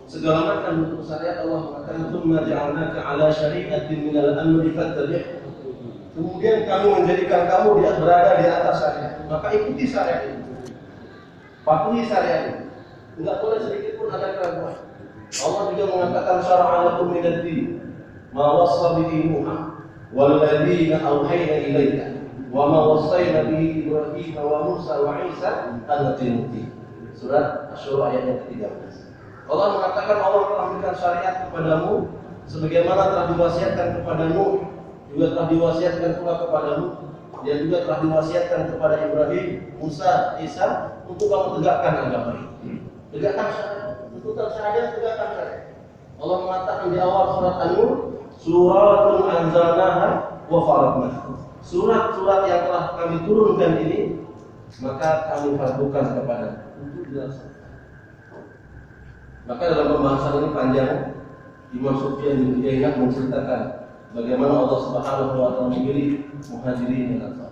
segala macam bentuk syariat Allah mengatakan tsumma ja'alnaka 'ala syari'atin minal amri fattabi'. Kemudian kami menjadikan kamu berada di atas syariat, maka ikuti syariat itu, patuhi syariat itu, enggak boleh sedikit pun ada keraguan. Allah juga mengatakan syara'a lakum minad din ma wassa bihi Nuh wal ladzina awhayna ilaika wa ma wassayna bihi Ibrahim wa Musa wa Isa an atimmu. Surat Asy-Syura ayat yang ke-13. Allah mengatakan Allah telah memberikan syariat kepadamu sebagaimana telah diwasiatkan kepada Nuh, juga telah diwasiatkan pula kepada Nuh, dan juga telah diwasiatkan kepada Ibrahim, Musa, Isa untuk kamu tegakkan agama ini. Tegakkan syariat, tuntutan syariat, tegakkan syariat. Allah mengatakan di awal surat An-Nur, suratun anzalnaha wa faradnaha. Surat-surat yang telah kami turunkan ini maka kami fardukan kepada untuk dilaksanakan. Maka dalam pembahasan ini panjang, Imam Sufyan bin Uyainah menceritakan bagaimana Allah Subhanahu wa taala memilih Muhajirin dan Ansar.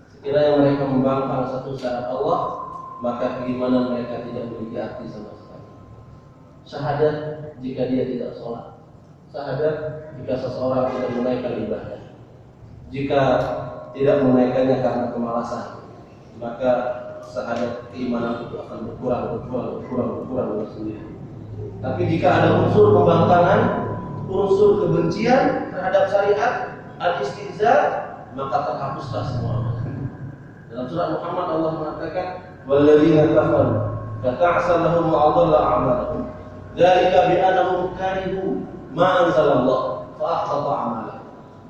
Sekiranya mereka membangkang satu syarat Allah, maka keimanan mereka tidak memiliki arti sama sekali. Syahadat jika dia tidak sholat, syahadat jika seseorang tidak menaikkan ibadah, jika tidak menaikkannya karena kemalasan, maka syahadat keimanan itu akan berkurang sendiri. Tapi jika ada unsur pembangkangan, unsur kebencian terhadap syariat, al-istihza, maka terhapuslah semua. Dalam surat Muhammad Allah mengatakan, "Walladzina kafaru fata'sal lahum wa adalla a'malahum. Dzalika bi annahum karihu ma anzalallah fa ahbata a'malahum."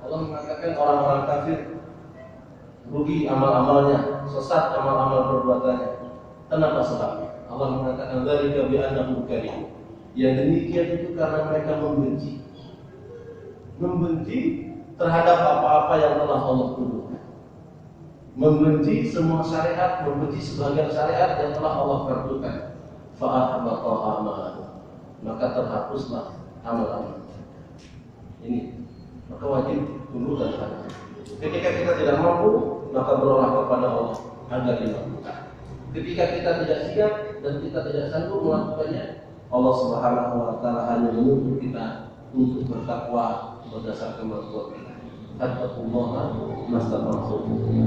Allah mengatakan orang-orang kafir rugi amal-amalnya, sesat amal-amal perbuatannya. Kenapa sebabnya? Allah mengatakan dzalika bi annahum karihu. Yang demikian itu karena mereka membenci terhadap apa-apa yang telah Allah turunkan, membenci semua syariat, membenci sebagian syariat yang telah Allah fardukan. Fa'ahbata a'malahum, maka terhapuslah amal-amal ini. Maka wajib tunduk dan patuh. Ketika kita tidak mampu, maka berdoa kepada Allah agar dimampukan. Ketika kita tidak siap dan kita tidak sanggup melakukannya, Allah Subhanahu wa taala hanya menuntut kita untuk bertakwa berdasarkan kemampuan kita. Taqullaha mastata'tum.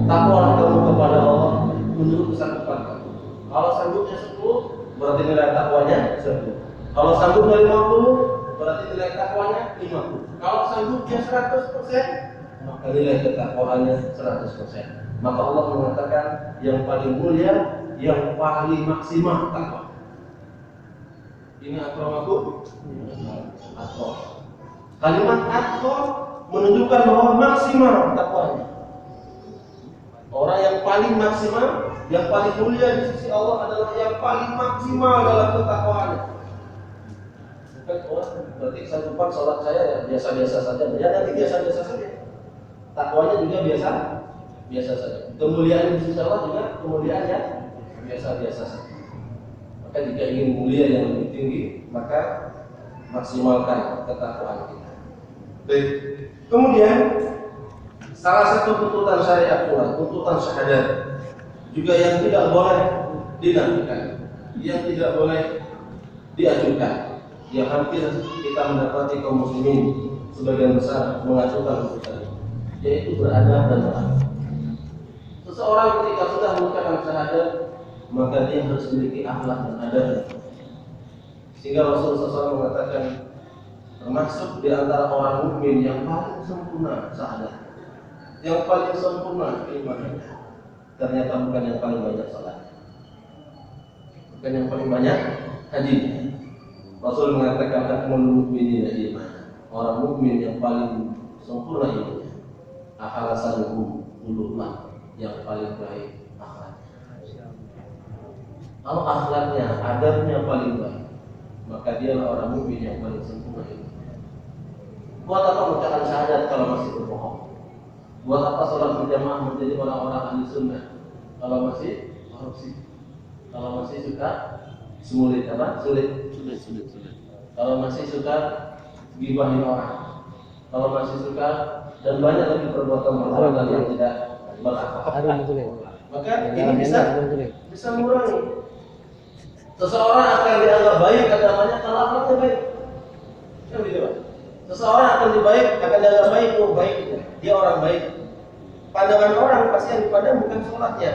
Takwalah kamu kepada Allah menurut kesanggupan kamu. Kalau sanggupnya 10, berarti nilai takwanya 10. Kalau sanggupnya 50, berarti nilai takwanya 50. Kalau sanggupnya 100%, maka nilai ketakwaannya 100%. Maka Allah mengatakan yang paling mulia, yang paling maksimal takwa. Ini akramakum atqa. Kalimat atqa menunjukkan bahwa maksimal takwanya. Orang yang paling maksimal, yang paling mulia di sisi Allah adalah yang paling maksimal dalam ketakwaannya. Bukan orang berarti sanggupan sholat saya ya biasa-biasa saja. Ya nanti biasa-biasa saja. Takwanya juga biasa saja. Kemuliaan di sisi Allah juga kemuliaan yang biasa-biasa saja. Maka jika ingin mulia yang lebih tinggi, maka maksimalkan ketakwaan kita. Baik. Kemudian salah satu tuntutan syariat pula, tuntutan syahadat juga yang tidak boleh dinafikan, yang tidak boleh diajukan. Yang hampir kita mendapati kaum muslimin sebagian besar mengajukan tuntutan ini, yaitu beradab dan berakhlak. Seseorang ketika sudah mengucapkan syahadat, maka dia harus memiliki akhlak dan adab. Sehingga Rasulullah SAW mengatakan termasuk di antara orang mukmin yang paling sempurna syahadat, yang paling sempurna imannya, ternyata bukan yang paling banyak salat, bukan yang paling banyak haji. Rasul mengatakan akmalul mukminina iman, orang mukmin yang paling sempurna imannya, ahsanuhum khuluqan, yang paling baik akhlak. Kalau akhlaknya, adabnya paling baik, maka dialah orang mukmin yang paling sempurna itu. Buat apa mengucapkan syahadat kalau masih berbohong? Buat apa sholat berjamaah menjadi orang-orang ahli sunnah kalau masih korupsi? Kalau masih suka sulit. Kalau masih suka gibahin orang, kalau masih suka dan banyak lagi perbuatan yang tidak berakhlak. Maka ini bisa mengurangi. Seseorang akan dianggap baik agamanya kalau akhlaknya baik. Kan gitu, Pak. Seseorang akan dianggap baik, oh baik, dia orang baik. Pandangan orang pasti yang dipandang bukan sholatnya.